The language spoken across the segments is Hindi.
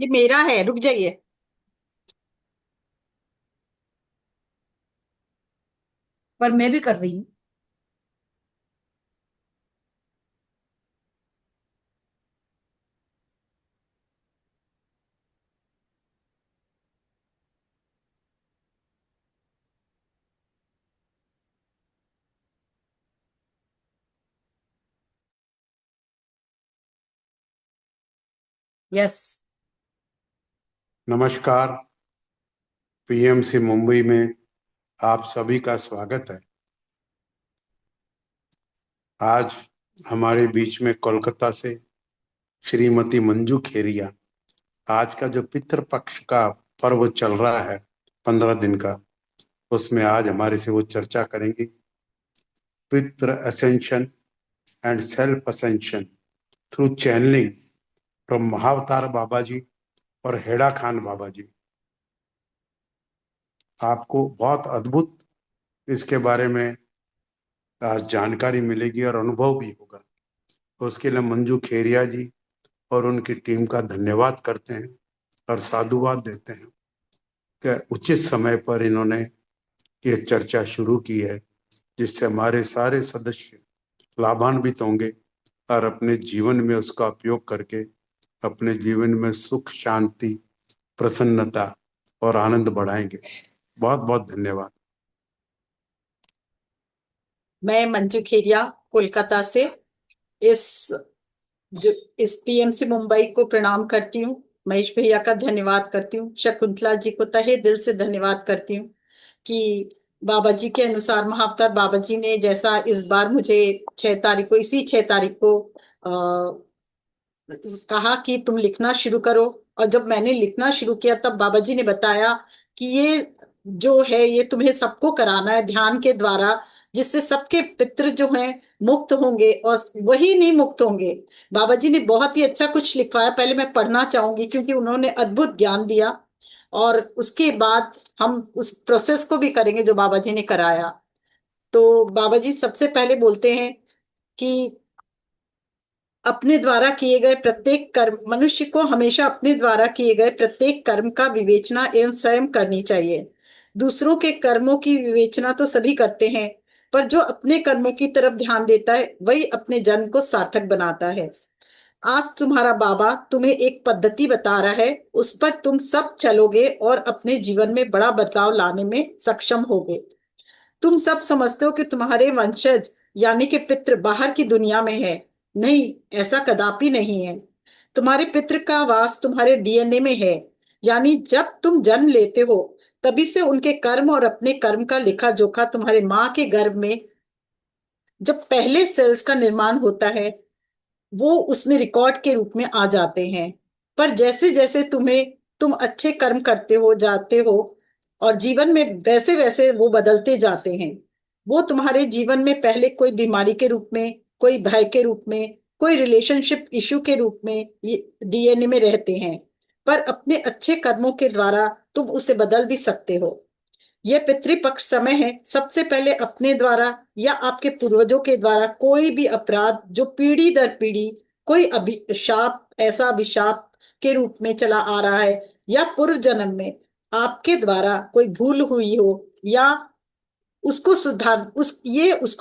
ये मेरा है, रुक जाइए। पर मैं भी कर रही हूँ। यस। नमस्कार। पीएमसी मुंबई में आप सभी का स्वागत है। आज हमारे बीच में कोलकाता से श्रीमती मंजू खेरिया, आज का जो पितृपक्ष का पर्व चल रहा है 15 दिन का, उसमें आज हमारे से वो चर्चा करेंगी। पितृ ascension and self ascension through channeling from Mahavatar Baba ji और हेड़ा खान बाबा जी। आपको बहुत अद्भुत इसके बारे में आज जानकारी मिलेगी और अनुभव भी होगा। तो उसके लिए मंजू खेरिया जी और उनकी टीम का धन्यवाद करते हैं और साधुवाद देते हैं कि उचित समय पर इन्होंने ये चर्चा शुरू की है, जिससे हमारे सारे सदस्य लाभान्वित होंगे और अपने जीवन में उसका उपयोग करके अपने जीवन में सुख, शांति, प्रसन्नता और आनंद बढ़ाएंगे। बहुत बहुत धन्यवाद। मैं मंजू खेरिया, कोलकाता से इस जो इस पीएमसी मुंबई को प्रणाम करती हूँ। महेश भैया का धन्यवाद करती हूँ। शकुंतला जी को तहे दिल से धन्यवाद करती हूँ कि बाबा जी के अनुसार महाअवतार बाबा जी ने जैसा इस बार मुझे 6 तारीख को, इसी 6 तारीख को कहा कि तुम लिखना शुरू करो। और जब मैंने लिखना शुरू किया तब बाबा जी ने बताया कि ये जो है ये तुम्हें सबको कराना है ध्यान के द्वारा, जिससे सबके पितृ जो हैं मुक्त होंगे और वही नहीं मुक्त होंगे। बाबा जी ने बहुत ही अच्छा कुछ लिखवाया, पहले मैं पढ़ना चाहूंगी क्योंकि उन्होंने अद्भुत ज्ञान दिया। और उसके बाद हम उस प्रोसेस को भी करेंगे जो बाबा जी ने कराया। तो बाबा जी सबसे पहले बोलते हैं कि अपने द्वारा किए गए प्रत्येक कर्म, मनुष्य को हमेशा अपने द्वारा किए गए प्रत्येक कर्म का विवेचना एवं स्वयं करनी चाहिए। दूसरों के कर्मों की विवेचना तो सभी करते हैं, पर जो अपने कर्मों की तरफ ध्यान देता है वही अपने जन्म को सार्थक बनाता है। आज तुम्हारा बाबा तुम्हें एक पद्धति बता रहा है, उस पर तुम सब चलोगे और अपने जीवन में बड़ा बदलाव लाने में सक्षम होगे। तुम सब समझते हो कि तुम्हारे वंशज यानी कि पितृ बाहर की दुनिया में है। नहीं, ऐसा कदापि नहीं है। तुम्हारे पितृ का वास तुम्हारे डीएनए में है। यानी जब तुम जन्म लेते हो तभी से उनके कर्म और अपने कर्म का लेखा जोखा तुम्हारे माँ के गर्भ में जब पहले सेल्स का निर्माण होता है वो उसमें रिकॉर्ड के रूप में आ जाते हैं। पर जैसे जैसे तुम अच्छे कर्म करते हो जाते हो और जीवन में वैसे वैसे वो बदलते जाते हैं। वो तुम्हारे जीवन में पहले कोई बीमारी के रूप में, कोई भय के रूप में, कोई रिलेशनशिप इशू के रूप में ये डीएनए में रहते हैं। पर अपने अच्छे कर्मों के द्वारा तुम उसे बदल भी सकते हो। यह पितृपक्ष समय है, सबसे पहले अपने द्वारा या आपके पूर्वजों के द्वारा कोई भी अपराध जो पीढ़ी दर पीढ़ी, कोई अभिशाप, ऐसा अभिशाप के रूप में चला आ रहा है, या पूर्व जन्म में आपके द्वारा कोई भूल हुई हो, या उसको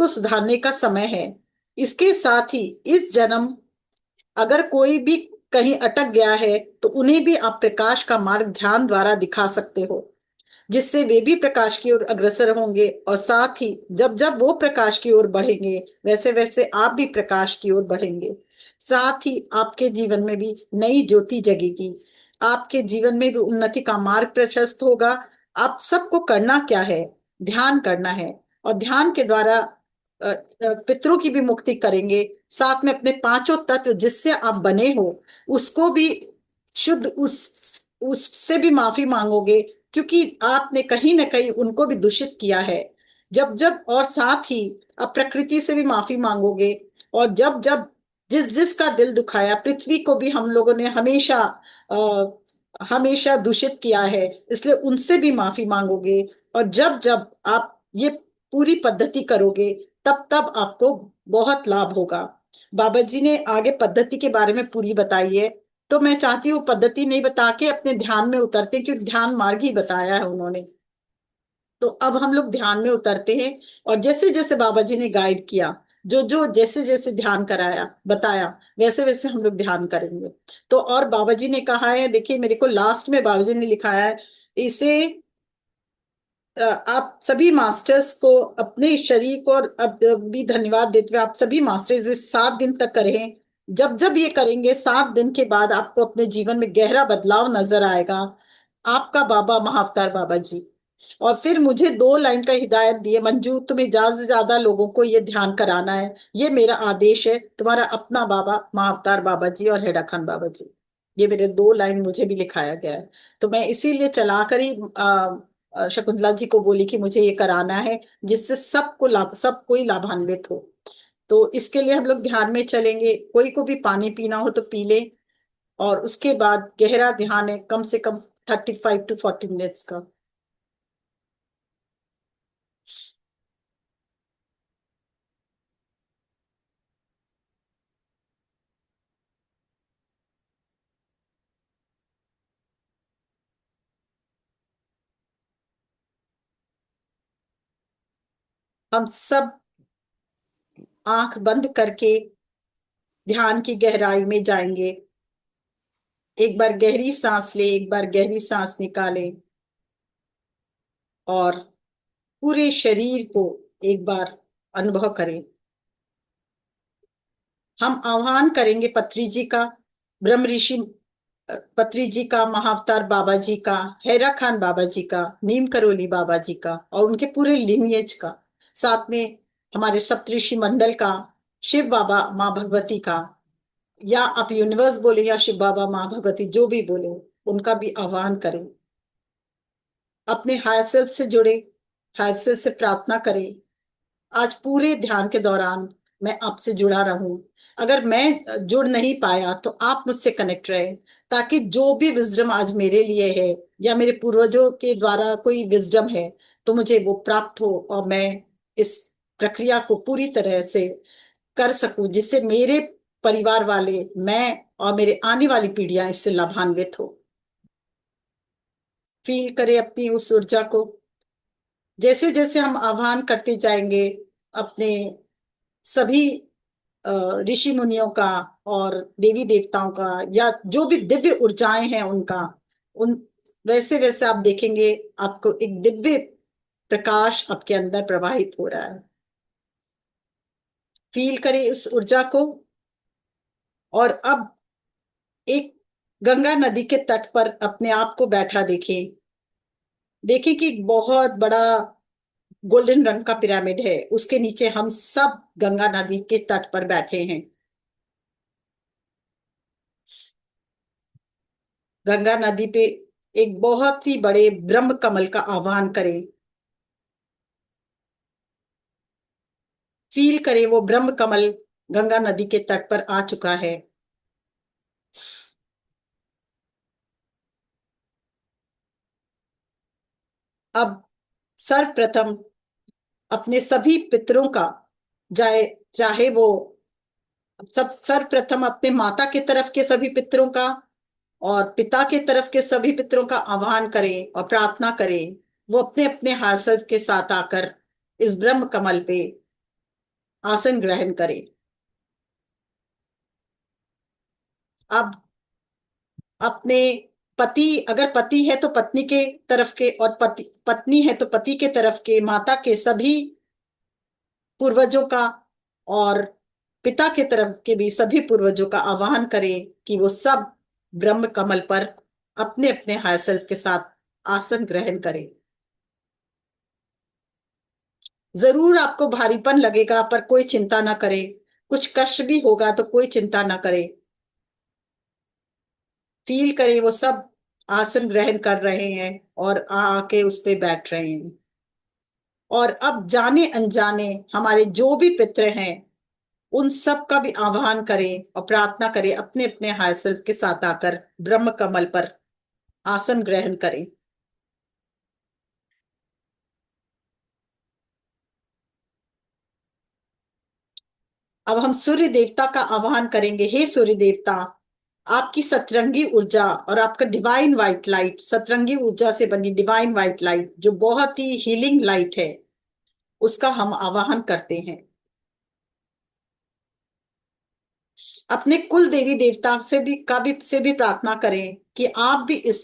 सुधारने का समय है। इसके साथ ही इस जन्म अगर कोई भी कहीं अटक गया है तो उन्हें भी आप प्रकाश का मार्ग ध्यान द्वारा दिखा सकते हो, जिससे वे भी प्रकाश की ओर अग्रसर होंगे। और साथ ही जब जब वो प्रकाश की ओर बढ़ेंगे वैसे वैसे आप भी प्रकाश की ओर बढ़ेंगे। साथ ही आपके जीवन में भी नई ज्योति जगेगी, आपके जीवन में भी उन्नति का मार्ग प्रशस्त होगा। आप सबको करना क्या है? ध्यान करना है। और ध्यान के द्वारा पितरों की भी मुक्ति करेंगे। साथ में अपने पांचों तत्व जिससे आप बने हो उसको भी शुद्ध, उससे भी माफी मांगोगे, क्योंकि आपने कहीं ना कहीं उनको भी दूषित किया है। जब जब और साथ ही अब प्रकृति से भी माफी मांगोगे। और जब जब जिस जिसका दिल दुखाया, पृथ्वी को भी हम लोगों ने हमेशा दूषित किया है, इसलिए उनसे भी माफी मांगोगे। और जब जब आप ये पूरी पद्धति करोगे तब तब आपको बहुत लाभ होगा। बाबा जी ने आगे पद्धति के बारे में पूरी बताई है। तो मैं चाहती हूँ पद्धति नहीं बता के अपने ध्यान में उतरते हैं, क्योंकि ध्यान मार्ग ही बताया है उन्होंने। तो अब हम लोग ध्यान में उतरते हैं, और जैसे जैसे बाबा जी ने गाइड किया, जो जो जैसे जैसे ध्यान कराया बताया, वैसे वैसे हम लोग ध्यान करेंगे। तो और बाबा जी ने कहा है, देखिए मेरे को लास्ट में बाबा जी ने लिखा है इसे, आप सभी मास्टर्स को अपने शरीर को, और अब भी धन्यवाद देते हुए आप सभी मास्टर्स इस 7 दिन तक करें। जब जब ये करेंगे 7 दिन के बाद आपको अपने जीवन में गहरा बदलाव नजर आएगा। आपका बाबा महाअवतार बाबा जी। और फिर मुझे 2 लाइन का हिदायत दिए, मंजू तुम्हें ज्यादा से ज्यादा लोगों को ये ध्यान कराना है, ये मेरा आदेश है, तुम्हारा अपना बाबा महाअवतार बाबा जी और हेडा खान बाबा जी। ये मेरे 2 लाइन मुझे भी लिखाया गया है। तो मैं इसीलिए चलाकर ही शकुंतला जी को बोली कि मुझे ये कराना है, जिससे सबको लाभ, सब कोई लाभान्वित हो। तो इसके लिए हम लोग ध्यान में चलेंगे। कोई को भी पानी पीना हो तो पी ले, और उसके बाद गहरा ध्यान है, कम से कम 35 to 40 मिनट्स का। हम सब आंख बंद करके ध्यान की गहराई में जाएंगे। एक बार गहरी सांस ले, एक बार गहरी सांस निकाले, और पूरे शरीर को एक बार अनुभव करें। हम आह्वान करेंगे पत्री जी का, ब्रह्म ऋषि पत्री जी का, महाअवतार बाबा जी का, हैरा खान बाबा जी का, नीम करोली बाबा जी का, और उनके पूरे लिनिएज का, साथ में हमारे सप्तऋषि मंडल का, शिव बाबा माँ भगवती का, या आप यूनिवर्स बोले या शिव बाबा माँ भगवती, जो भी बोले, उनका भी आह्वान करें। अपने हायर सेल्फ से जुड़े, हायर सेल्फ से प्रार्थना करें, आज पूरे ध्यान के दौरान मैं आपसे जुड़ा रहूं। अगर मैं जुड़ नहीं पाया तो आप मुझसे कनेक्ट रहे, ताकि जो भी विजडम आज मेरे लिए है, या मेरे पूर्वजों के द्वारा कोई विजडम है, तो मुझे वो प्राप्त हो, और मैं इस प्रक्रिया को पूरी तरह से कर सकूं, जिससे मेरे परिवार वाले, मैं और मेरे आने वाली पीढ़ियां इससे लाभान्वित हो। फील करें अपनी उस ऊर्जा को। जैसे जैसे हम आह्वान करते जाएंगे अपने सभी ऋषि मुनियों का और देवी देवताओं का, या जो भी दिव्य ऊर्जाएं हैं उनका, उन वैसे वैसे आप देखेंगे आपको एक दिव्य प्रकाश आपके अंदर प्रवाहित हो रहा है। फील करें इस ऊर्जा को। और अब एक गंगा नदी के तट पर अपने आप को बैठा देखें। देखें कि एक बहुत बड़ा गोल्डन रंग का पिरामिड है, उसके नीचे हम सब गंगा नदी के तट पर बैठे हैं। गंगा नदी पे एक बहुत ही बड़े ब्रह्म कमल का आह्वान करें। फील करें वो ब्रह्म कमल गंगा नदी के तट पर आ चुका है। अब सर्वप्रथम अपने सभी पितरों का, जाए चाहे वो सब, सर्वप्रथम अपने माता के तरफ के सभी पितरों का और पिता के तरफ के सभी पितरों का आह्वान करें और प्रार्थना करें। वो अपने अपने हासिल के साथ आकर इस ब्रह्म कमल पे आसन ग्रहण करें। अब अपने पति, अगर पति है तो पत्नी के तरफ के, और पति पत्नी है तो पति के तरफ के, माता के सभी पूर्वजों का, और पिता के तरफ के भी सभी पूर्वजों का आह्वान करें कि वो सब ब्रह्म कमल पर अपने अपने हायर सेल्फ के साथ आसन ग्रहण करें। जरूर आपको भारीपन लगेगा, पर कोई चिंता ना करें। कुछ कष्ट भी होगा तो कोई चिंता ना करें। फील करें वो सब आसन ग्रहण कर रहे हैं और आके उस पे बैठ रहे हैं। और अब जाने अनजाने हमारे जो भी पितृ हैं, उन सब का भी आह्वान करें और प्रार्थना करें, अपने अपने हायर सेल्फ के साथ आकर ब्रह्म कमल पर आसन ग्रहण करें। अब हम सूर्य देवता का आह्वान करेंगे। हे सूर्य देवता, आपकी सतरंगी ऊर्जा और आपका डिवाइन व्हाइट लाइट, सतरंगी ऊर्जा से बनी डिवाइन व्हाइट लाइट जो बहुत ही हीलिंग लाइट है, उसका हम आवाहन करते हैं। अपने कुल देवी देवता से भी प्रार्थना करें कि आप भी इस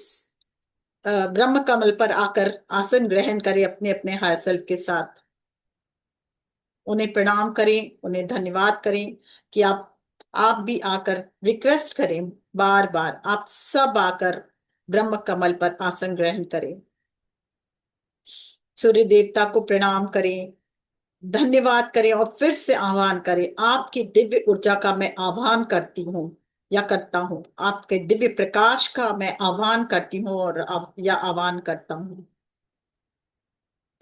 ब्रह्म कमल पर आकर आसन ग्रहण करें अपने अपने हायर सेल्फ के साथ। उन्हें प्रणाम करें, उन्हें धन्यवाद करें कि आप भी आकर रिक्वेस्ट करें, बार बार आप सब आकर ब्रह्म कमल पर आसन ग्रहण करें। सूर्य देवता को प्रणाम करें, धन्यवाद करें और फिर से आह्वान करें। आपकी दिव्य ऊर्जा का मैं आह्वान करती हूँ या करता हूँ, आपके दिव्य प्रकाश का मैं आह्वान करती हूँ और या आह्वान करता हूँ।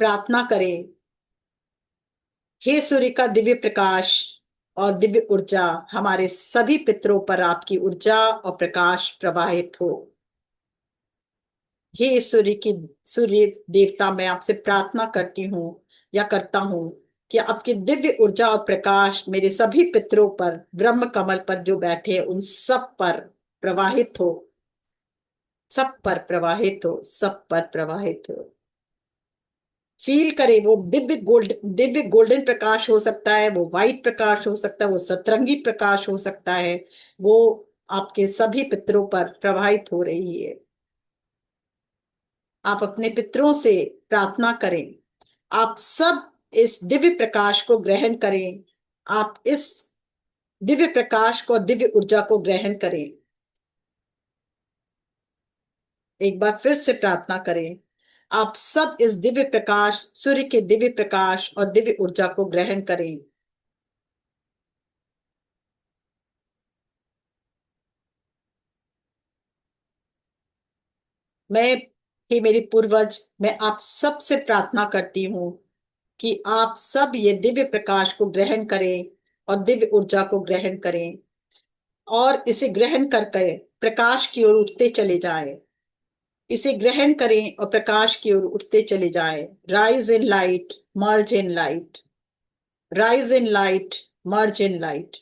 प्रार्थना करें, हे सूर्य का दिव्य प्रकाश और दिव्य ऊर्जा, हमारे सभी पितरों पर आपकी ऊर्जा और प्रकाश प्रवाहित हो। हे सूर्य देवता, मैं आपसे प्रार्थना करती हूँ या करता हूँ कि आपकी दिव्य ऊर्जा और प्रकाश मेरे सभी पितरों पर, ब्रह्म कमल पर जो बैठे हैं उन सब पर प्रवाहित हो, सब पर प्रवाहित हो, सब पर प्रवाहित हो। फील करे वो दिव्य गोल्डन प्रकाश हो सकता है, वो व्हाइट प्रकाश हो सकता है, वो सतरंगी प्रकाश हो सकता है, वो आपके सभी पितरों पर प्रवाहित हो रही है। आप अपने पितरों से प्रार्थना करें, आप सब इस दिव्य प्रकाश को ग्रहण करें, आप इस दिव्य प्रकाश को, दिव्य ऊर्जा को ग्रहण करें। एक बार फिर से प्रार्थना करें, आप सब इस दिव्य प्रकाश, सूर्य के दिव्य प्रकाश और दिव्य ऊर्जा को ग्रहण करें। मैं, हे मेरे पूर्वज, मैं आप सब से प्रार्थना करती हूँ कि आप सब ये दिव्य प्रकाश को ग्रहण करें और दिव्य ऊर्जा को ग्रहण करें और इसे ग्रहण करके प्रकाश की ओर उठते चले जाए। इसे ग्रहण करें और प्रकाश की ओर उठते चले जाए। Rise in light, merge in light, rise in light, merge in light.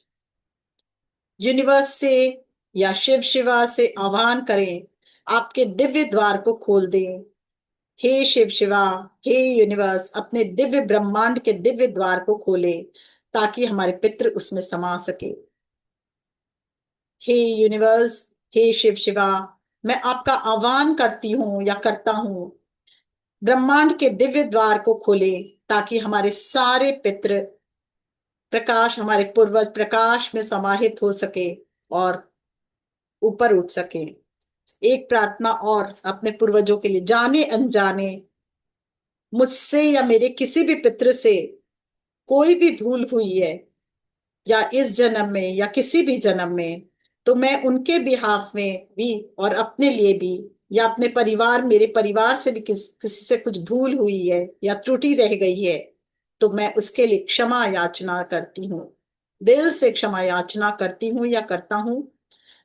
Universe से या शिव शिवा से आह्वान करें, आपके दिव्य द्वार को खोल दें। हे शिव शिवा, हे यूनिवर्स, अपने दिव्य ब्रह्मांड के दिव्य द्वार को खोले ताकि हमारे पितृ उसमें समा सके। हे यूनिवर्स, हे शिव शिवा, मैं आपका आह्वान करती हूँ या करता हूँ, ब्रह्मांड के दिव्य द्वार को खोले ताकि हमारे सारे पितृ प्रकाश, हमारे पूर्वज प्रकाश में समाहित हो सके और ऊपर उठ सके। एक प्रार्थना और अपने पूर्वजों के लिए, जाने अनजाने मुझसे या मेरे किसी भी पितृ से कोई भी भूल हुई है या इस जन्म में या किसी भी जन्म में, तो मैं उनके बिहाफ में भी और अपने लिए भी या अपने परिवार, मेरे परिवार से भी किसी से कुछ भूल हुई है या त्रुटि रह गई है, तो मैं उसके लिए क्षमा याचना करती हूँ, दिल से क्षमा याचना करती हूँ या करता हूँ।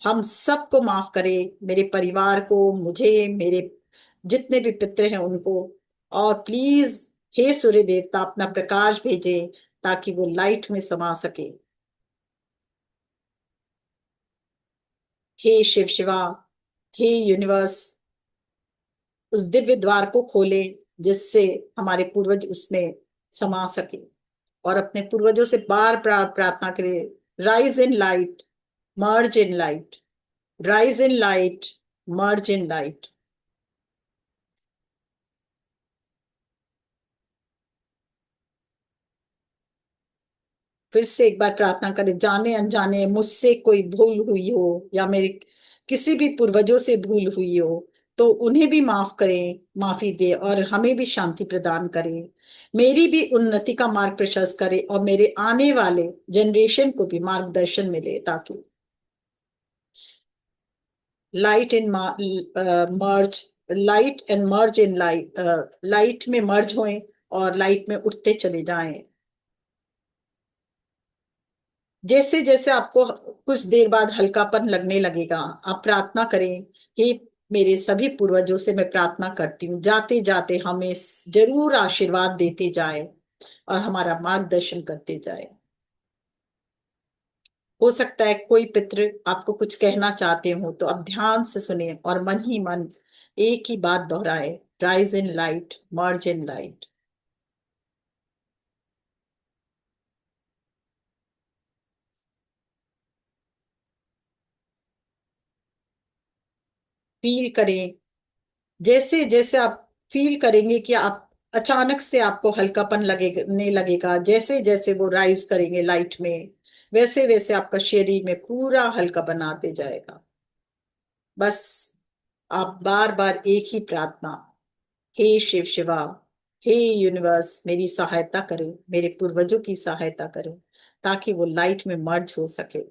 हम सबको माफ करें, मेरे परिवार को, मुझे, मेरे जितने भी पितृ हैं उनको। और प्लीज हे सूर्य देवता, अपना प्रकाश भेजे ताकि वो लाइट में समा सके। हे शिव शिवा, हे यूनिवर्स, उस दिव्य द्वार को खोले जिससे हमारे पूर्वज उसमें समा सके और अपने पूर्वजों से बार बार प्रार्थना करें, rise in light, merge in light, rise in light, merge in light. फिर से एक बार प्रार्थना करें, जाने अनजाने मुझसे कोई भूल हुई हो या मेरे किसी भी पूर्वजों से भूल हुई हो, तो उन्हें भी माफ करें, माफी दे और हमें भी शांति प्रदान करें। मेरी भी उन्नति का मार्ग प्रशस्त करे और मेरे आने वाले जनरेशन को भी मार्गदर्शन मिले ताकि light in merge, light and merge in light, light में मर्ज होएं और लाइट में उठते चले जाएं। जैसे जैसे आपको कुछ देर बाद हल्कापन लगने लगेगा, आप प्रार्थना करें, हे मेरे सभी पूर्वजों से मैं प्रार्थना करती हूँ, जाते जाते हमें जरूर आशीर्वाद देते जाए और हमारा मार्गदर्शन करते जाए। हो सकता है कोई पितृ आपको कुछ कहना चाहते हो, तो अब ध्यान से सुने और मन ही मन एक ही बात दोहराए, rise in light, merge in light. Feel करें, जैसे जैसे आप फील करेंगे कि आप अचानक से आपको हल्कापन लगने लगेगा, जैसे जैसे वो राइज करेंगे लाइट में, वैसे वैसे आपका शरीर में पूरा हल्कापन आते जाएगा। बस आप बार बार एक ही प्रार्थना, हे शिव शिवा, हे यूनिवर्स मेरी सहायता करें, मेरे पूर्वजों की सहायता करें, ताकि वो लाइट में मर्ज हो सके।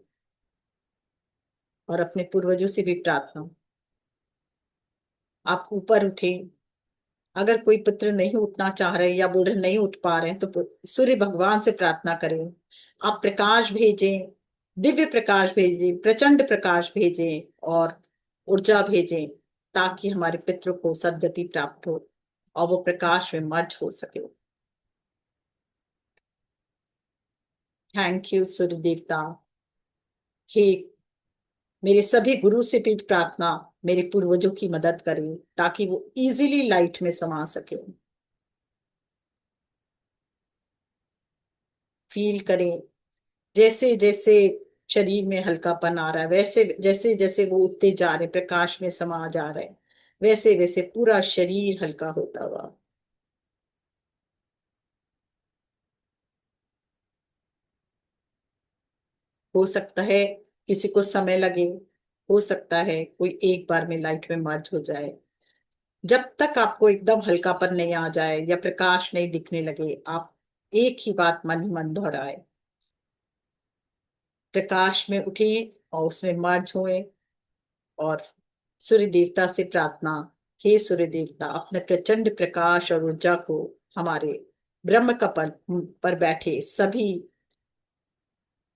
और अपने पूर्वजों से भी प्रार्थना, आप ऊपर उठे। अगर कोई पुत्र नहीं उठना चाह रहे या बोल रहे नहीं उठ पा रहे हैं, तो सूर्य भगवान से प्रार्थना करें, आप प्रकाश भेजें, दिव्य प्रकाश भेजें, प्रचंड प्रकाश भेजें और ऊर्जा भेजें, ताकि हमारे पितरों को सद्गति प्राप्त हो और वो प्रकाश में मर्ज हो सके। थैंक यू सूर्य देवता। हे मेरे सभी गुरु से भी प्रार्थना, मेरे पूर्वजों की मदद करें, ताकि वो इजीली लाइट में समा सके। फील करें, जैसे जैसे शरीर में हल्कापन आ रहा है, वैसे जैसे जैसे वो उठते जा रहे, प्रकाश में समा जा रहे, वैसे वैसे पूरा शरीर हल्का होता हुआ। हो सकता है किसी को समय लगे, हो सकता है कोई एक बार में लाइट में मर्ज हो जाए। जब तक आपको एकदम हल्कापन नहीं आ जाए या प्रकाश नहीं दिखने लगे, आप एक ही बात मन ही मन दोहराए, प्रकाश में उठे और उसमें मर्ज हुए। और सूर्य देवता से प्रार्थना, हे सूर्य देवता अपने प्रचंड प्रकाश और ऊर्जा को हमारे ब्रह्म कपल पर बैठे सभी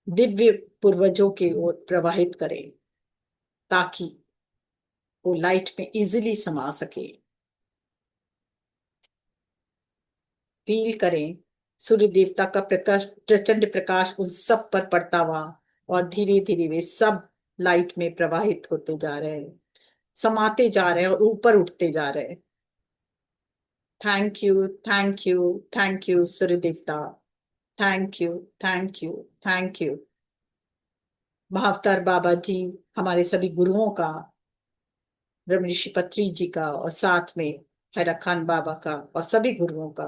दिव्य पूर्वजों की ओर प्रवाहित करें, ताकि वो लाइट में इजीली समा सके। फील करें, सूर्य देवता का प्रकाश, प्रचंड प्रकाश उन सब पर पड़ता हुआ, और धीरे धीरे वे सब लाइट में प्रवाहित होते जा रहे हैं, समाते जा रहे हैं और ऊपर उठते जा रहे हैं। Thank you, thank you, thank you Surya देवता। Thank you, thank you, thank you. Mahavatar Baba ji, हमारे सभी गुरुओं का, ब्रह्म ऋषि पत्री जी का, और साथ में हैरा खान बाबा का, और सभी गुरुओं का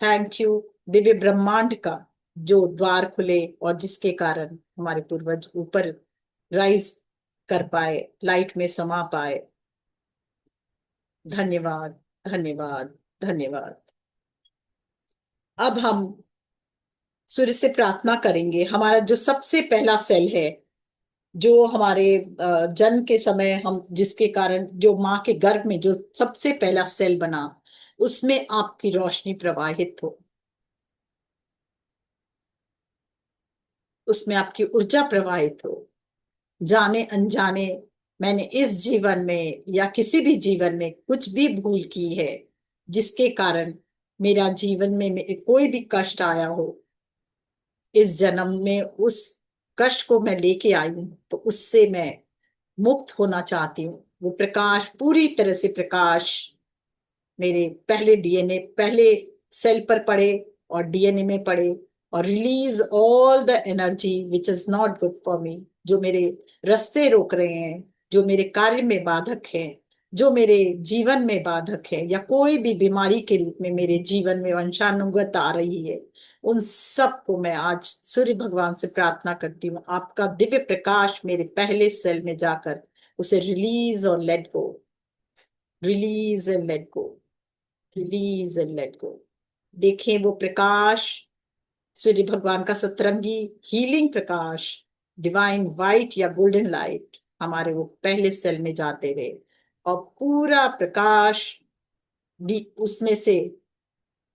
थैंक यू। दिव्य ब्रह्मांड का जो द्वार खुले और जिसके कारण हमारे पूर्वज ऊपर राइज कर पाए, लाइट में समा पाए। धन्यवाद, धन्यवाद, धन्यवाद। अब हम सूर्य से प्रार्थना करेंगे, हमारा जो सबसे पहला सेल है, जो हमारे जन्म के समय हम जिसके कारण जो माँ के गर्भ में जो सबसे पहला सेल बना, उसमें आपकी रोशनी प्रवाहित हो, उसमें आपकी ऊर्जा प्रवाहित हो। जाने अनजाने मैंने इस जीवन में या किसी भी जीवन में कुछ भी भूल की है, जिसके कारण मेरा जीवन में कोई भी कष्ट आया हो, इस जन्म में उस कष्ट को मैं लेके आई हूं, तो उससे मैं मुक्त होना चाहती हूँ। वो प्रकाश पूरी तरह से प्रकाश मेरे पहले डीएनए, पहले सेल पर पड़े और डीएनए में पड़े, और release all the energy which is not good for me, जो मेरे रास्ते रोक रहे हैं, जो मेरे कार्य में बाधक है, जो मेरे जीवन में बाधक है, या कोई भी बीमारी के रूप में मेरे जीवन में वंशानुगत आ रही है, उन सब को मैं आज सूर्य भगवान से प्रार्थना करती हूँ, आपका दिव्य प्रकाश मेरे पहले सेल में जाकर उसे रिलीज और let go, release and let go, release and let go. देखें वो प्रकाश, सूर्य भगवान का सतरंगी हीलिंग प्रकाश, डिवाइन वाइट या गोल्डन लाइट हमारे वो पहले सेल में जाते हुए, और पूरा प्रकाश उसमें से,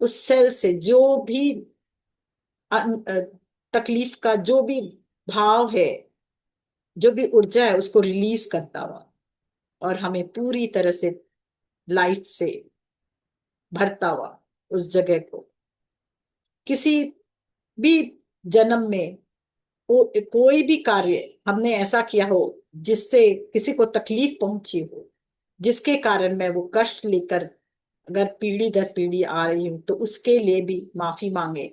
उस सेल से जो भी तकलीफ का जो भी भाव है, जो भी ऊर्जा है, उसको रिलीज करता हुआ और हमें पूरी तरह से लाइट से भरता हुआ उस जगह को। किसी भी जन्म में कोई भी कार्य हमने ऐसा किया हो जिससे किसी को तकलीफ पहुंची हो, जिसके कारण मैं वो कष्ट लेकर अगर पीढ़ी दर पीढ़ी आ रही हूं, तो उसके लिए भी माफी मांगे।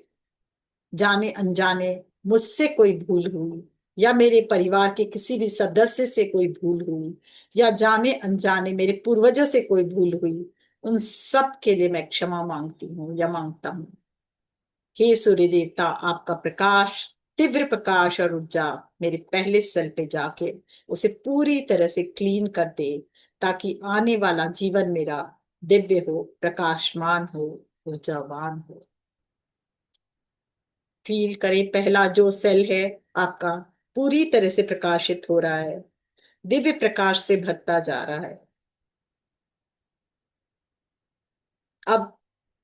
जाने अनजाने मुझसे कोई भूल हुई, या मेरे परिवार के किसी भी सदस्य से कोई भूल हुई, या जाने अनजाने मेरे पूर्वजों से कोई भूल हुई, उन सब के लिए मैं क्षमा मांगती हूँ या मांगता हूँ। हे सूर्य देवता, आपका प्रकाश, तीव्र प्रकाश और ऊर्जा मेरे पहले सेल पे जाके उसे पूरी तरह से क्लीन कर दे, ताकि आने वाला जीवन मेरा दिव्य हो, प्रकाशमान हो, ऊर्जावान हो। फील करें, पहला जो सेल है आपका पूरी तरह से प्रकाशित हो रहा है, दिव्य प्रकाश से भरता जा रहा है। अब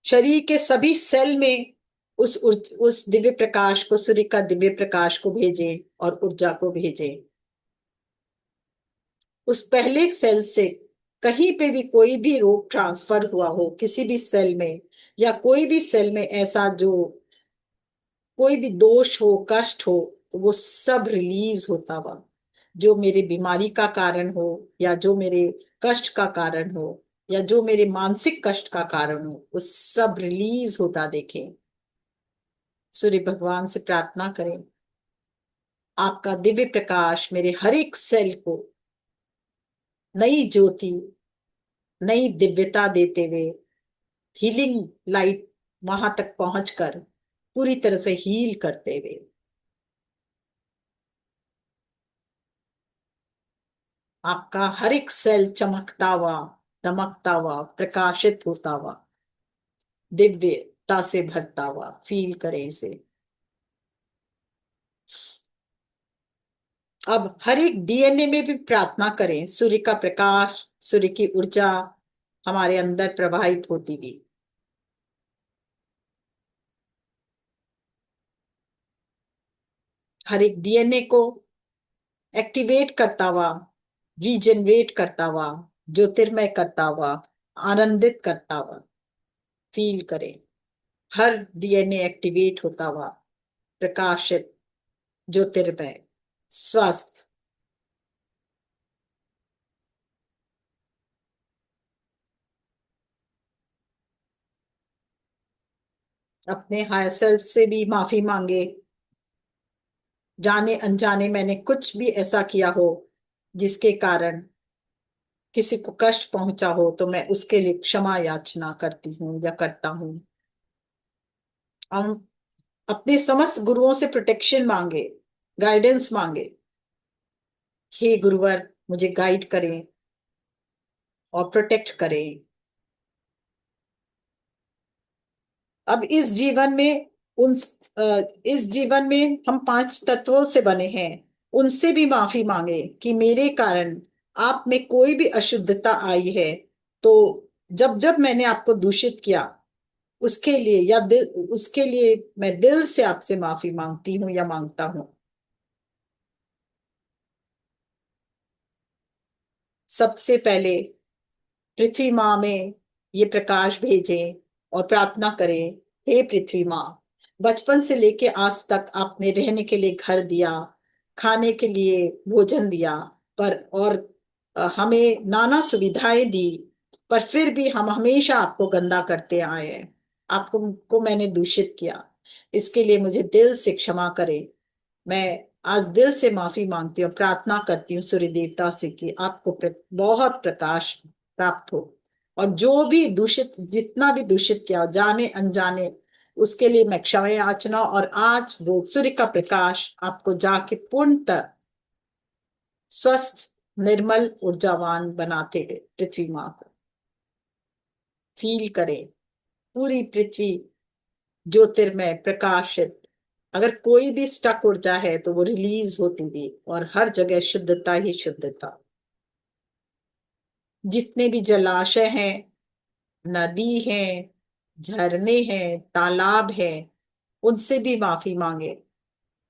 शरीर के सभी सेल में उस दिव्य प्रकाश को, सूर्य का दिव्य प्रकाश को भेजें और ऊर्जा को भेजें। उस पहले सेल से कहीं पे भी कोई भी रोग ट्रांसफर हुआ हो किसी भी सेल में, या कोई भी सेल में ऐसा जो कोई भी दोष हो, कष्ट हो, तो वो सब रिलीज होता हुआ, जो मेरे बीमारी का कारण हो, या जो मेरे कष्ट का कारण हो, या जो मेरे मानसिक कष्ट का कारण हो, वो सब रिलीज होता देखें। सूर्य भगवान से प्रार्थना करें, आपका दिव्य प्रकाश मेरे हर एक सेल को नई ज्योति, नई दिव्यता देते हुए, हीलिंग लाइट वहां तक पहुंचकर पूरी तरह से हील करते हुए, आपका हर एक सेल चमकता हुआ, दमकता हुआ, प्रकाशित होता हुआ, दिव्यता से भरता हुआ फील करें इसे। अब हर एक डीएनए में भी प्रार्थना करें, सूर्य का प्रकाश, सूर्य की ऊर्जा हमारे अंदर प्रवाहित होती हुई, हर एक डीएनए को एक्टिवेट करता हुआ, रीजनरेट करता हुआ, ज्योतिर्मय करता हुआ, आनंदित करता हुआ फील करें। हर डीएनए एक्टिवेट होता हुआ, प्रकाशित, ज्योतिर्मय, स्वस्थ। अपने हायर सेल्फ से भी माफी मांगे, जाने अनजाने मैंने कुछ भी ऐसा किया हो जिसके कारण किसी को कष्ट पहुंचा हो, तो मैं उसके लिए क्षमा याचना करती हूँ या करता हूँ। हम अपने समस्त गुरुओं से प्रोटेक्शन मांगे, गाइडेंस मांगे। हे गुरुवर, मुझे गाइड करें और प्रोटेक्ट करें। अब इस जीवन में हम 5 तत्वों से बने हैं, उनसे भी माफी मांगे कि मेरे कारण आप में कोई भी अशुद्धता आई है, तो जब जब मैंने आपको दूषित किया, उसके लिए उसके लिए मैं दिल से आपसे माफी मांगती हूँ या मांगता हूँ। सबसे पहले पृथ्वी माँ में ये प्रकाश भेजें और प्रार्थना करें, हे पृथ्वी माँ, बचपन से लेके आज तक आपने रहने के लिए घर दिया, खाने के लिए भोजन दिया, पर और हमें नाना सुविधाएं दी, पर फिर भी हम हमेशा आपको गंदा करते आए हैं। आपको को मैंने दूषित किया, इसके लिए मुझे दिल से क्षमा करें। मैं आज दिल से माफी मांगती हूँ, प्रार्थना करती हूँ सूर्य देवता से कि आपको बहुत प्रकाश प्राप्त हो, और जो भी दूषित, जितना भी दूषित किया जाने अनजाने, उसके लिए मैं क्षमा याचना। और आज वो सूर्य का प्रकाश आपको जाके पूर्णतः स्वस्थ, निर्मल, ऊर्जावान बनाते हुए पृथ्वी माँ को फील करें। पूरी पृथ्वी ज्योतिर्मय, प्रकाशित। अगर कोई भी स्टक ऊर्जा है तो वो रिलीज होती हुई, और हर जगह शुद्धता ही शुद्धता। जितने भी जलाशय हैं, नदी हैं, झरने हैं, तालाब हैं, उनसे भी माफी मांगे।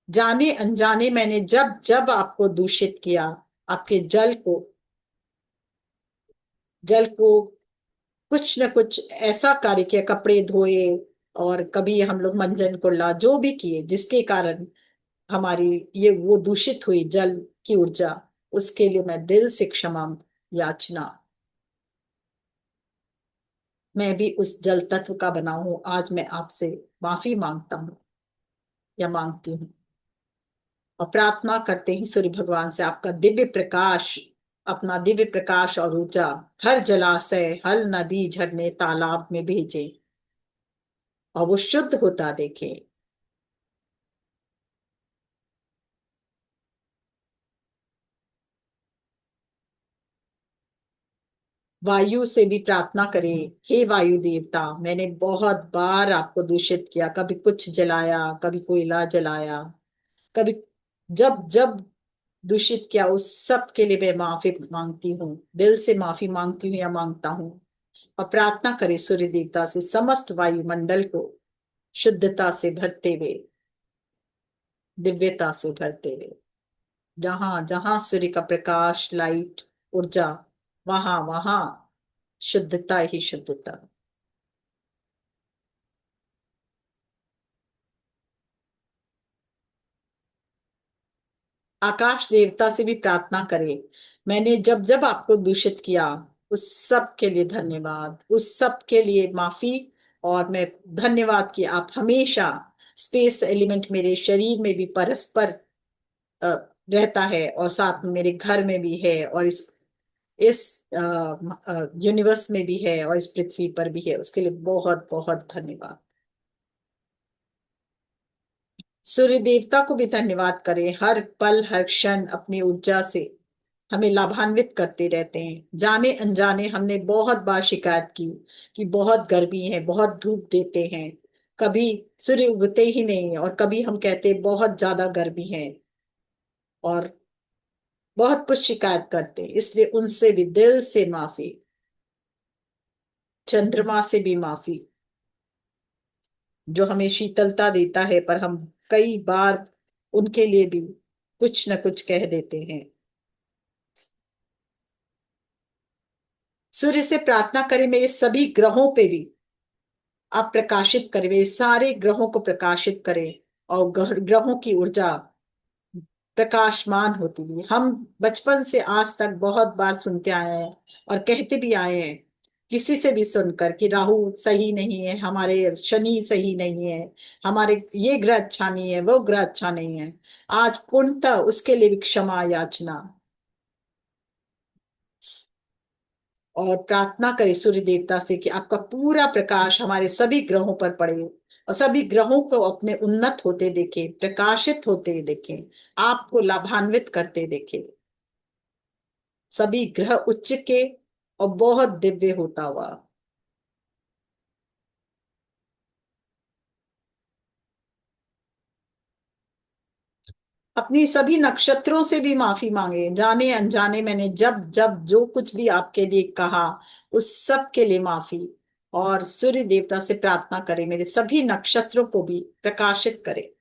जाने अनजाने मैंने जब जब आपको दूषित किया, आपके जल को कुछ न कुछ ऐसा कार्य किया, कपड़े धोए, और कभी हम लोग मंजन कुल्ला जो भी किए, जिसके कारण हमारी ये वो दूषित हुई जल की ऊर्जा, उसके लिए मैं दिल से क्षमा याचना। मैं भी उस जल तत्व का बना हूं। आज मैं आपसे माफी मांगता हूं या मांगती हूँ, और प्रार्थना करते ही सूर्य भगवान से आपका दिव्य प्रकाश, अपना दिव्य प्रकाश और ऊर्जा हर जलाशय, हर नदी, झरने, तालाब में भेजे और वो शुद्ध होता देखे। वायु से भी प्रार्थना करें, हे वायु देवता, मैंने बहुत बार आपको दूषित किया, कभी कुछ जलाया, कभी कोयला जलाया, कभी जब जब दूषित किया, उस सब के लिए मैं माफी मांगती हूँ, दिल से माफी मांगती हूँ या मांगता हूँ। और प्रार्थना करें सूर्य देवता से समस्त वायुमंडल को शुद्धता से भरते हुए, दिव्यता से भरते हुए। जहां जहां सूर्य का प्रकाश, लाइट, ऊर्जा, वहां वहां शुद्धता ही शुद्धता। आकाश देवता से भी प्रार्थना करें, मैंने जब जब आपको दूषित किया, उस सब के लिए धन्यवाद, उस सब के लिए माफी। और मैं धन्यवाद कि आप हमेशा, स्पेस एलिमेंट मेरे शरीर में भी परस्पर अ, रहता है, और साथ में मेरे घर में भी है, और इस यूनिवर्स में भी है, और इस पृथ्वी पर भी है। उसके लिए बहुत बहुत धन्यवाद। सूर्य देवता को भी धन्यवाद करें, हर पल हर क्षण अपनी ऊर्जा से हमें लाभान्वित करते रहते हैं। जाने अनजाने हमने बहुत बार शिकायत की कि बहुत गर्मी है, बहुत धूप देते हैं, कभी सूर्य उगते ही नहीं है, और कभी हम कहते हैं बहुत ज्यादा गर्मी है, और बहुत कुछ शिकायत करते हैं। इसलिए उनसे भी दिल से माफी। चंद्रमा से भी माफी, जो हमें शीतलता देता है, पर हम कई बार उनके लिए भी कुछ न कुछ कह देते हैं। सूर्य से प्रार्थना करें, मेरे सभी ग्रहों पे भी आप प्रकाशित करें, मेरे सारे ग्रहों को प्रकाशित करें, और ग्रहों की ऊर्जा प्रकाशमान होती हुई। हम बचपन से आज तक बहुत बार सुनते आए हैं और कहते भी आए हैं, किसी से भी सुनकर, कि राहु सही नहीं है, हमारे शनि सही नहीं है, हमारे ये ग्रह अच्छा नहीं है, वो ग्रह अच्छा नहीं है। आज पूर्णतः उसके लिए भी क्षमा याचना, और प्रार्थना करें सूर्य देवता से कि आपका पूरा प्रकाश हमारे सभी ग्रहों पर पड़े, और सभी ग्रहों को अपने उन्नत होते देखें, प्रकाशित होते देखें, आपको लाभान्वित करते देखें। सभी ग्रह उच्च के और बहुत दिव्य होता हुआ। अपनी सभी नक्षत्रों से भी माफी मांगे, जाने अनजाने मैंने जब जब जो कुछ भी आपके लिए कहा, उस सब के लिए माफी। और सूर्य देवता से प्रार्थना करें, मेरे सभी नक्षत्रों को भी प्रकाशित करे।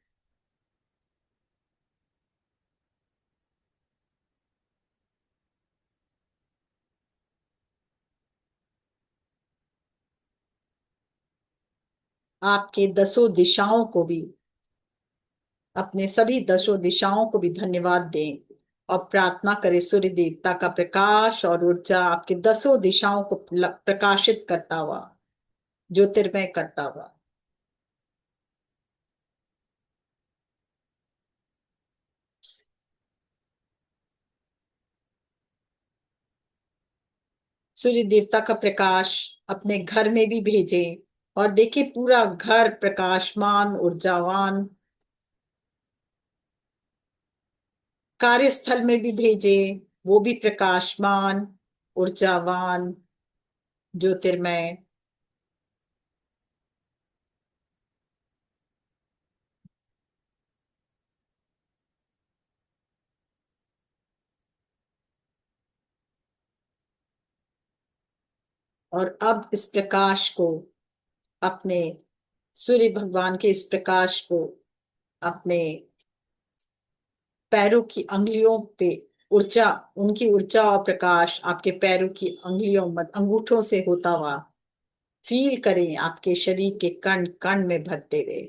आपके दसों दिशाओं को भी, अपने सभी दसों दिशाओं को भी धन्यवाद दें, और प्रार्थना करें सूर्य देवता का प्रकाश और ऊर्जा आपके दसों दिशाओं को प्रकाशित करता हुआ, ज्योतिर्मय करता हुआ। सूर्य देवता का प्रकाश अपने घर में भी भेजें, और देखिए पूरा घर प्रकाशमान, ऊर्जावान। कार्यस्थल में भी भेजें, वो भी प्रकाशमान, ऊर्जावान, ज्योतिर्मय। और अब इस प्रकाश को, अपने सूर्य भगवान के इस प्रकाश को अपने पैरों की अंगुलियों पे, ऊर्जा, उनकी ऊर्जा और प्रकाश आपके पैरों की अंगुलियों, अंगूठों से होता हुआ फील करें, आपके शरीर के कण कण में भरते हुए।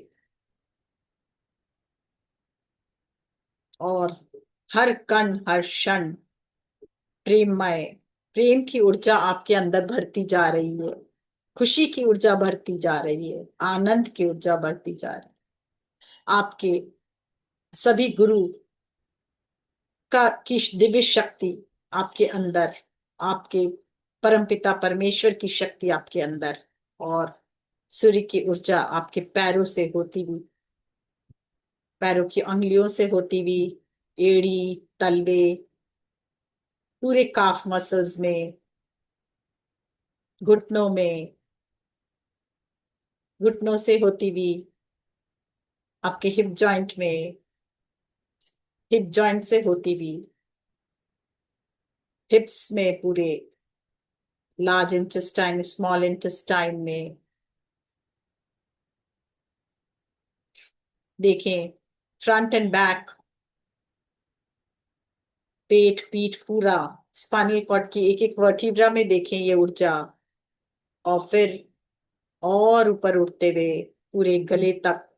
और हर कण हर क्षण प्रेममय, प्रेम की ऊर्जा आपके अंदर भरती जा रही है, खुशी की ऊर्जा भरती जा रही है, आनंद की ऊर्जा बढ़ती जा रही है। आपके सभी गुरु का की दिव्य शक्ति आपके अंदर, आपके परमपिता परमेश्वर की शक्ति आपके अंदर, और सूर्य की ऊर्जा आपके पैरों से होती हुई, पैरों की अंगुलियों से होती हुई एड़ी, तलवे, पूरे काफ मसल्स में, घुटनों में, घुटनों से होती हुई आपके हिप जॉइंट में, हिप जॉइंट से होती हुई हिप्स में, पूरे लार्ज इंटेस्टाइन, स्मॉल इंटेस्टाइन में। देखें फ्रंट एंड बैक, पेट, पीठ, पूरा स्पाइनल कॉर्ड की एक एक वर्टिब्रा में देखें ये ऊर्जा, और फिर और ऊपर उठते हुए पूरे गले तक,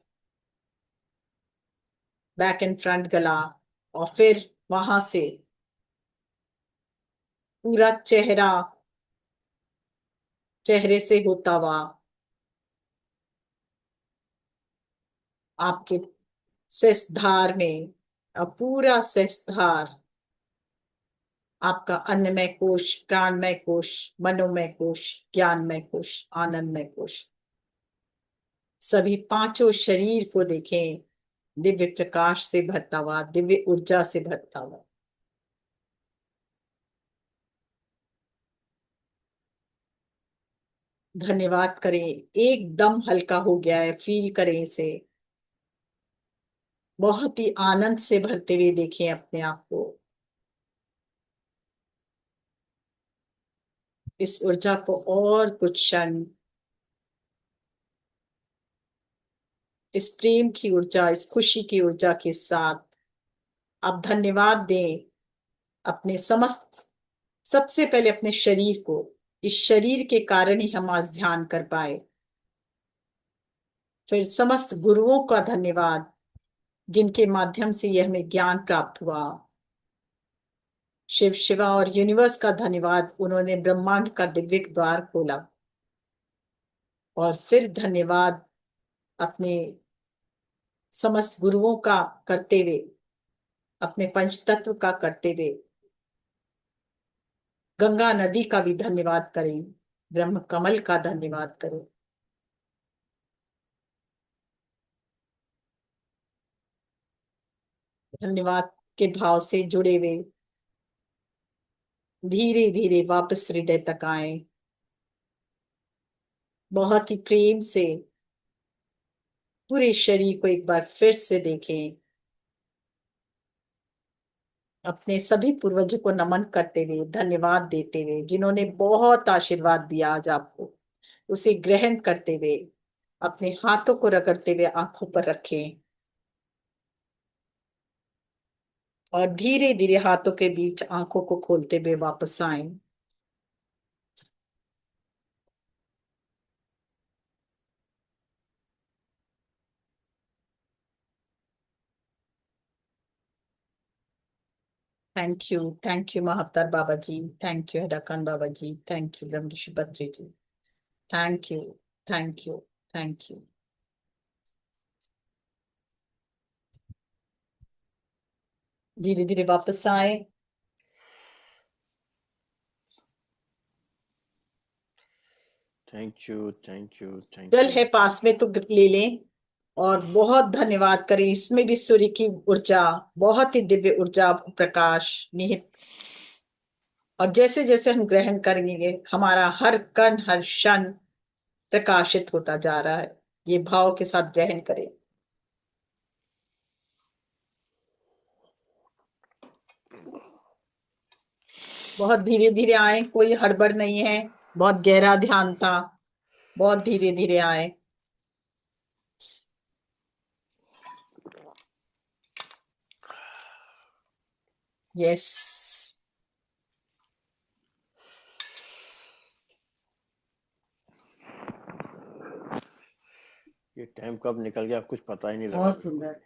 बैक एंड फ्रंट गला, और फिर वहां से पूरा चेहरा, चेहरे से होता हुआ आपके सहस्त्रधार में, और पूरा सहस्त्रधार आपका अन्नमय कोश, प्राणमय कोश, मनोमय कोश, ज्ञानमय कोश, आनंदमय कोश, सभी पांचों शरीर को देखें दिव्य प्रकाश से भरता हुआ, दिव्य ऊर्जा से भरता हुआ। धन्यवाद करें, एकदम हल्का हो गया है, फील करें इसे, बहुत ही आनंद से भरते हुए देखें अपने आप को। इस ऊर्जा को और कुछ क्षण, इस प्रेम की ऊर्जा, इस खुशी की ऊर्जा के साथ आप धन्यवाद दें अपने समस्त, सबसे पहले अपने शरीर को। इस शरीर के कारण ही हम आज ध्यान कर पाए। फिर समस्त गुरुओं का धन्यवाद जिनके माध्यम से यह हमें ज्ञान प्राप्त हुआ। शिव, शिवा और यूनिवर्स का धन्यवाद, उन्होंने ब्रह्मांड का दिव्य द्वार खोला। और फिर धन्यवाद अपने समस्त गुरुओं का करते हुए, अपने पंचतत्व का करते हुए, गंगा नदी का भी धन्यवाद करें, ब्रह्म कमल का धन्यवाद करें। धन्यवाद के भाव से जुड़े हुए धीरे धीरे वापस हृदय तक आए, बहुत ही प्रेम से पूरे शरीर को एक बार फिर से देखें, अपने सभी पूर्वजों को नमन करते हुए, धन्यवाद देते हुए, जिन्होंने बहुत आशीर्वाद दिया आज आपको, उसे ग्रहण करते हुए अपने हाथों को रगड़ते हुए आंखों पर रखें, और धीरे धीरे हाथों के बीच आंखों को खोलते हुए वापस आए। Thank you Mahavatar Baba ji, thank you Haidakhan Baba ji, thank you Brahmarishi Badri ji, thank you, thank you, thank you. धीरे धीरे वापस आए। Thank you, thank you, thank जल यू। है पास में तो ले लें, और बहुत धन्यवाद करें। इसमें भी सूर्य की ऊर्जा, बहुत ही दिव्य ऊर्जा, प्रकाश निहित, और जैसे जैसे हम ग्रहण करेंगे हमारा हर कण हर क्षण प्रकाशित होता जा रहा है। ये भाव के साथ ग्रहण करें। बहुत धीरे धीरे आए, कोई हड़बड़ नहीं है, बहुत गहरा ध्यान था, बहुत धीरे धीरे आए। यस, ये टाइम कब निकल गया कुछ पता ही नहीं लगा बहुत मेरे को। सुंदर।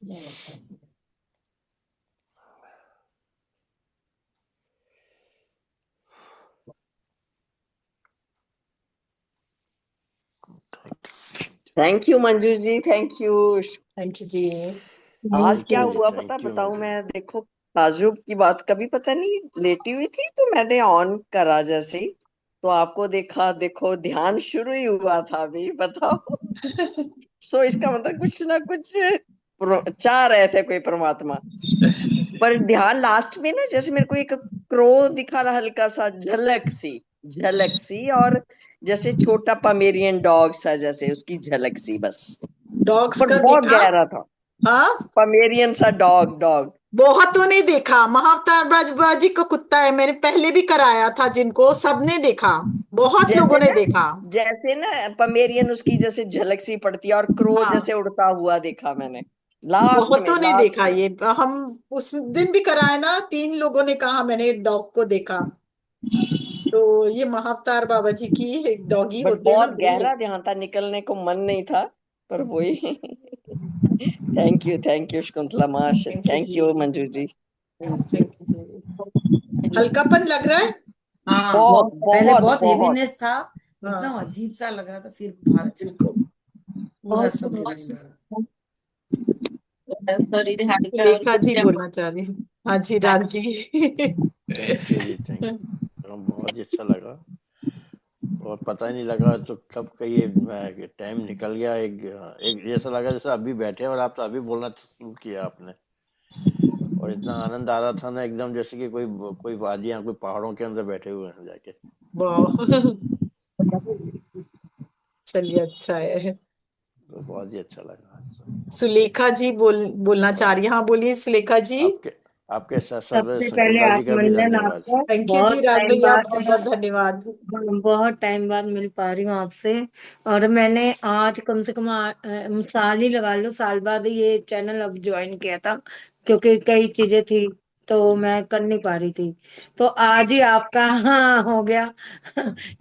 Yes. Thank you Manju ji, thank you. Thank you ji. आज क्या जी, हुआ thank पता you, बताऊं मैम। मैं? देखो, ताजुब की बात, कभी पता नहीं लेटी हुई थी तो मैंने ऑन करा जैसे ही, तो आपको देखा। देखो, ध्यान शुरू ही हुआ था अभी, बताओ। सो इसका मतलब कुछ ना कुछ चाह रहे थे कोई परमात्मा। पर ध्यान लास्ट में ना, जैसे मेरे को एक क्रो दिखा रहा, हल्का सा झलक सी, और जैसे छोटा पमेरियन डॉग सा, जैसे उसकी झलक सी बस। डॉग्स पर का बहुत देखा? गहरा था, हाँ, पमेरियन सा डॉग डॉग। बहुतों ने देखा। महाअवतार बाजी का कुत्ता है, मैंने पहले भी कराया था, जिनको सबने देखा, बहुत लोगों जैसे ने ना, देखा। जैसे ना पमेरियन उसकी जैसे झलक सी पड़ती है, और क्रो हाँ, जैसे उड़ता हुआ देखा मैंने लास्ट में, बहुतों ने लास्ट देखा में। ये। हम उस दिन भी कराया ना, 3 लोगों ने कहा मैंने डॉग को देखा। तो ये महाअवतार बाबा जी की एक डॉगी बट होते हैं ना, बहुत वही है। गहरा ध्यान था, निकलने को मन नहीं था, पर वही। थैंक यू शकुंतला माश, thank you thank ji. You Manju ji. Thank you ji. हल्कापन लग रहा है। हाँ, बहुत पहले बहुत बहुत बहुत। हेवीनेस था, हाँ, एकदम अजीब सा लग रहा था, फिर बाहर अच्छा लगा, पूरा सब रिलैक्स हो रहा। सुलेखा जी बोलना चाह रही हैं। हाँ जी, Raj ji. Thank you ji, thank you. बहुत ही अच्छा लगा, और पता ही नहीं लगा तो कब का ये टाइम निकल गया। एक जैसा लगा जैसे अभी बैठे हैं और आप अभी बोलना शुरू किया आपने, और इतना आनंद आ रहा था ना, एकदम जैसे कि कोई वादियां, कोई पहाड़ों के अंदर बैठे हुए हैं जाके। वाह, चलिए, अच्छा है। तो बहुत ही अच्छा लगा आज। सुलेखा जी बोलना चाह रही है। हाँ, बोलिए सुलेखा जी। आपके आपके साथ साथ सबसे पहले शकुंतला जी का भी अभिनंदन धन्यवाद। आपको। थैंक यू बहुत जी, राज टाइम भैया, बाद, बहुत बहुत धन्यवाद। बहुत टाइम बाद मिल पा रही हूँ आपसे। और मैंने आज कम से कम साल ही लगा लो, साल बाद ही ये चैनल अब ज्वाइन किया था, क्योंकि कई चीजें थी तो मैं कर नहीं पा रही थी। तो आज ही आपका हाँ हो गया।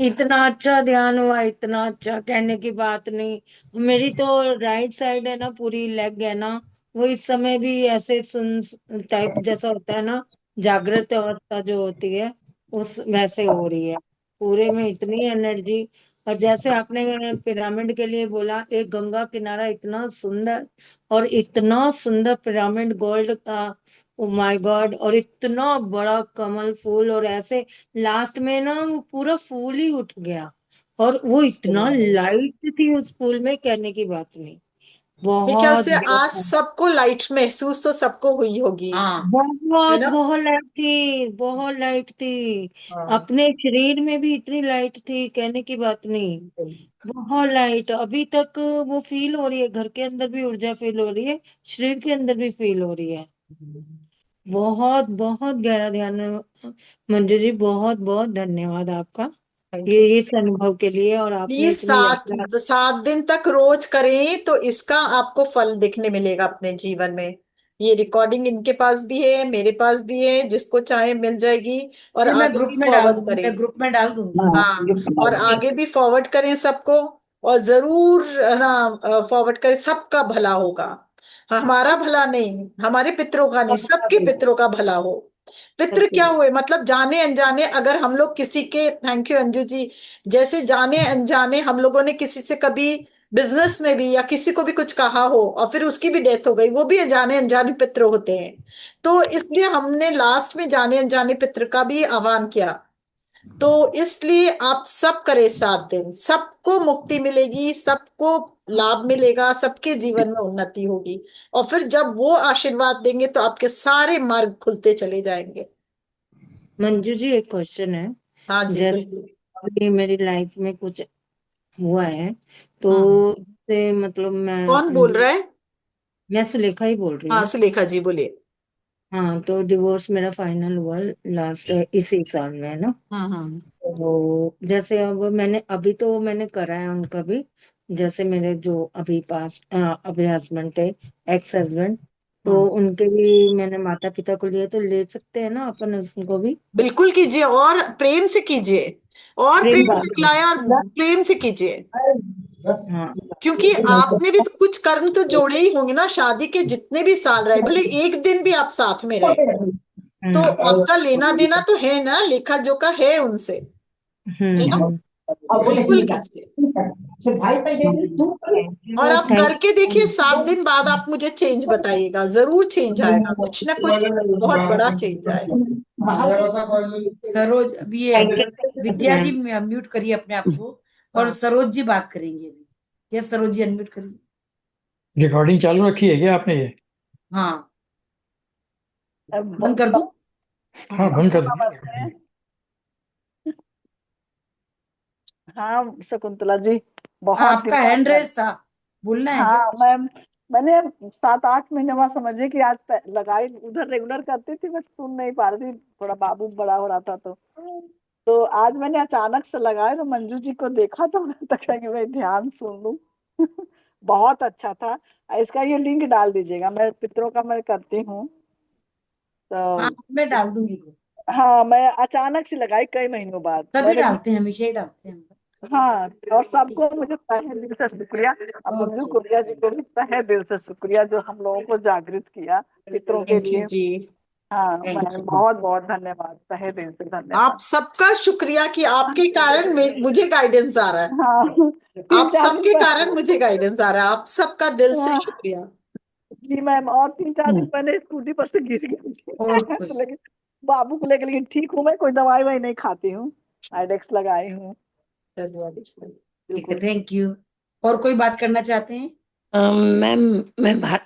इतना अच्छा ध्यान हुआ, इतना अच्छा, कहने की बात नहीं। मेरी तो राइट साइड है ना, पूरी लेग है ना, वो इस समय भी ऐसे सुन टाइप जैसा होता है ना, जागृत अवस्था जो होती है उस वैसे हो रही है। पूरे में इतनी एनर्जी। और जैसे आपने पिरामिड के लिए बोला, एक गंगा किनारा इतना सुंदर, और इतना सुंदर पिरामिड गोल्ड का, ओ माय गॉड, और इतना बड़ा कमल फूल, और ऐसे लास्ट में ना वो पूरा फूल ही उठ गया, और वो इतना लाइट थी उस फूल में, कहने की बात नहीं। मेरे ख्याल बहुत से आज बहुत सबको लाइट महसूस तो सबको हुई होगी, हाँ, है बहुत ना? बहुत लाइट थी, बहुत लाइट थी। हाँ, अपने शरीर में भी इतनी लाइट थी, कहने की बात नहीं। बहुत लाइट अभी तक वो फील हो रही है, घर के अंदर भी ऊर्जा फील हो रही है, शरीर के अंदर भी फील हो रही है। बहुत बहुत गहरा ध्यान है। मंजू जी, बहुत बहुत धन्यवाद आपका, थैंक ये यू। इस अनुभव के लिए, और आपने प्लीज इतनी सात यात्रा। 7 दिन तक रोज करें तो इसका आपको फल दिखने मिलेगा अपने जीवन में। ये रिकॉर्डिंग इनके पास भी है, मेरे पास भी है, जिसको चाहे मिल जाएगी। और फिर मैं आगे ग्रुप भी में डाल फॉरवर्ड दूंगी, करें। मैं ग्रुप में डाल दूंगी। हाँ, और आगे भी फॉरवर्ड करें सबको। और जरूर ना, फॉरवर्ड करें, सबका भला होगा। हमारा भला नहीं, हमारे पितरों का नहीं, सबके पितरों का भला हो। पितृ क्या हुए, मतलब जाने अनजाने अगर हम लोग किसी के, थैंक यू अंजू जी, जैसे जाने अनजाने हम लोगों ने किसी से कभी बिजनेस में भी या किसी को भी कुछ कहा हो और फिर उसकी भी डेथ हो गई, वो भी जाने अनजाने पितृ होते हैं। तो इसलिए हमने लास्ट में जाने अनजाने पितृ का भी आह्वान किया। तो इसलिए आप सब करें, 7 दिन, सबको मुक्ति मिलेगी, सबको लाभ मिलेगा, सबके जीवन में उन्नति होगी। और फिर जब वो आशीर्वाद देंगे तो आपके सारे मार्ग खुलते चले जाएंगे। मंजू जी, एक क्वेश्चन है। हाँ जी, जैसे बिल्कुल। अभी मेरी लाइफ में कुछ हुआ है, तो हम्म। से मतलब कौन बोल रहा है? मैं सुलेखा ही बोल रही हाँ, हूँ। सुलेखा जी बोलिए। हाँ, तो डिवोर्स मेरा फाइनल हुआ लास्ट इसी साल में, है ना। हम्म। तो जैसे अब मैंने करा है उनका भी, जैसे मेरे जो अभी पास अभी हस्बैंड थे, एक्स हस्बैंड, तो हम्म। उनके भी मैंने माता पिता को लिए, तो ले सकते हैं ना अपन उसको भी। बिल्कुल कीजिए, और प्रेम से कीजिए, और प्रेम प्रेम से भाव खिलाएं, और प्रेम से कीजिए। हाँ क्योंकि आपने भी तो कुछ कर्म तो जोड़े ही होंगे ना, शादी के जितने भी साल रहे, भले एक दिन भी आप साथ में रहे, तो आपका लेना देना तो है ना, लेखा जोखा है उनसे, है ना? बिल्कुल कीजिए। और आप थैंक करके देखिए, 7 दिन बाद आप मुझे चेंज बताइएगा, जरूर चेंज आएगा, कुछ ना कुछ बहुत बड़ा चेंज आएगा। सरोज, अभी ये विद्या जी मैम। म्यूट करिए अपने आप को, और हाँ। सरोज जी बात करेंगे अभी। यस सरोज जी, अनम्यूट करिए। रिकॉर्डिंग चालू रखी है क्या आपने ये? हाँ, बंद कर दूं? हाँ बंद कर दीजिए। हाँ शकुंतला जी, हाँ, बहुत आपका दिनों हैंड बाद। रेस था, बोलना है क्या हाँ कुछ? मैंने 7-8 महीने बाद समझे कि आज लगाई, उधर रेगुलर करती थी, मैं सुन नहीं पा रही थी, थोड़ा बाबू बड़ा हो रहा था तो आज मैंने अचानक से लगाया, तो मंजू जी को देखा तो मैं तो कहा कि मैं ध्यान सुन लूं। बहुत अच्छा था। इसका ये लिंक डाल दीजिएगा, मैं पितरों का मैं करती हूँ हाँ, तो। मैं डाल दूंगी को। हाँ मैं अचानक से लगाई कई महीनों बाद सभी मैंने। डालते हैं, हमेशा ही डालते हैं हम। हाँ और सबको ठीक, मुझे तहे दिल से शुक्रिया। अब मंजू ओके, कुरिया जी को भी तहे दिल से शुक्रिया, जो हम लोगों को जागृत किया पितरों के थैंक यू लिए। जी। हाँ थैंक यू। बहुत बहुत धन्यवाद, तहे दिल से आप धन्यवाद। सबका शुक्रिया कि आपके कारण मुझे गाइडेंस आ रहा है, हाँ आप 3-4 दिन सबके कारण पहले। मुझे गाइडेंस आ रहा है, आप सबका दिल से हाँ शुक्रिया। जी मैम, और 3-4 दिन पहले स्कूटी पर से गिर गई थी। और कोई? तो लेकिन बाबू को लेकर, लेकिन ठीक हूँ मैं, कोई दवाई वाई नहीं खाती हूँ, आइडेक्स लगाई हूँ ठीक है, बिल्कुल। Thank you. और कोई बात करना चाहते हैं? मैम, मैं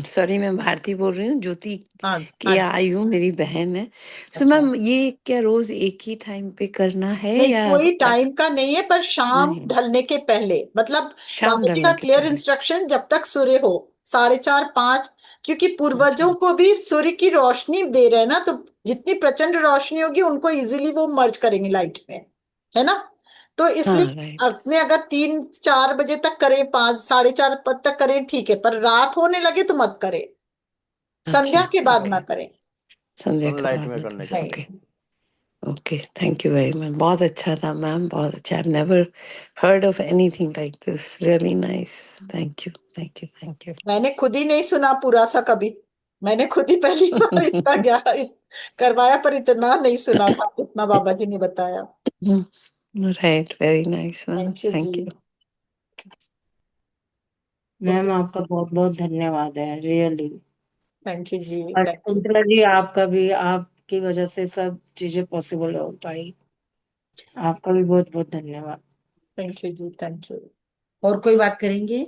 सॉरी, मैं भारती बोल रही हूँ, ज्योति हाँ की हाँ जी। आई हूँ, मेरी बहन है। सो अच्छा, मैम, ये क्या रोज एक ही टाइम पे करना है नहीं या कोई टाइम का नहीं है, पर शाम नहीं? ढलने के पहले, मतलब शाम बाबा जी का ढलने के क्लियर पहले। इंस्ट्रक्शन, जब तक सूर्य हो 4:30-5, क्योंकि पूर्वजों अच्छा, को भी सूर्य की रोशनी दे रहे हैं ना, तो जितनी प्रचंड रोशनी होगी उनको इजीली वो मर्ज करेंगे लाइट में, है ना? तो हाँ इसलिए राइट। अपने अगर 3-4 बजे तक करें, 5 साढ़े 4 तक करें, ठीक है, पर रात होने लगे तो मत करें, अच्छा, संध्या के बाद ना ओके, करें। संध्या के सनलाइट बाद में में करने करें। का। नहीं, okay, okay, thank you very much. बहुत अच्छा था मैम, बहुत अच्छा। I never heard of anything like this, really nice. Thank you, thank you, thank you. मैंने खुद ही नहीं सुना पूरा सा कभी, मैंने खुद ही पहली बार इतना क्या करवाया, पर इतना नहीं सुना था जितना बाबा जी ने बताया। Right, very nice ma'am, thank you ji. Thank you. तो मैम आपका बहुत बहुत धन्यवाद है, रियली। थैंक यू जी, और थैंक यू। शकुंतला जी, आपका भी, आपकी वजह से सब चीजें पॉसिबल हो पाई, आपका भी बहुत बहुत धन्यवाद। Thank you ji, thank you. और कोई बात करेंगे?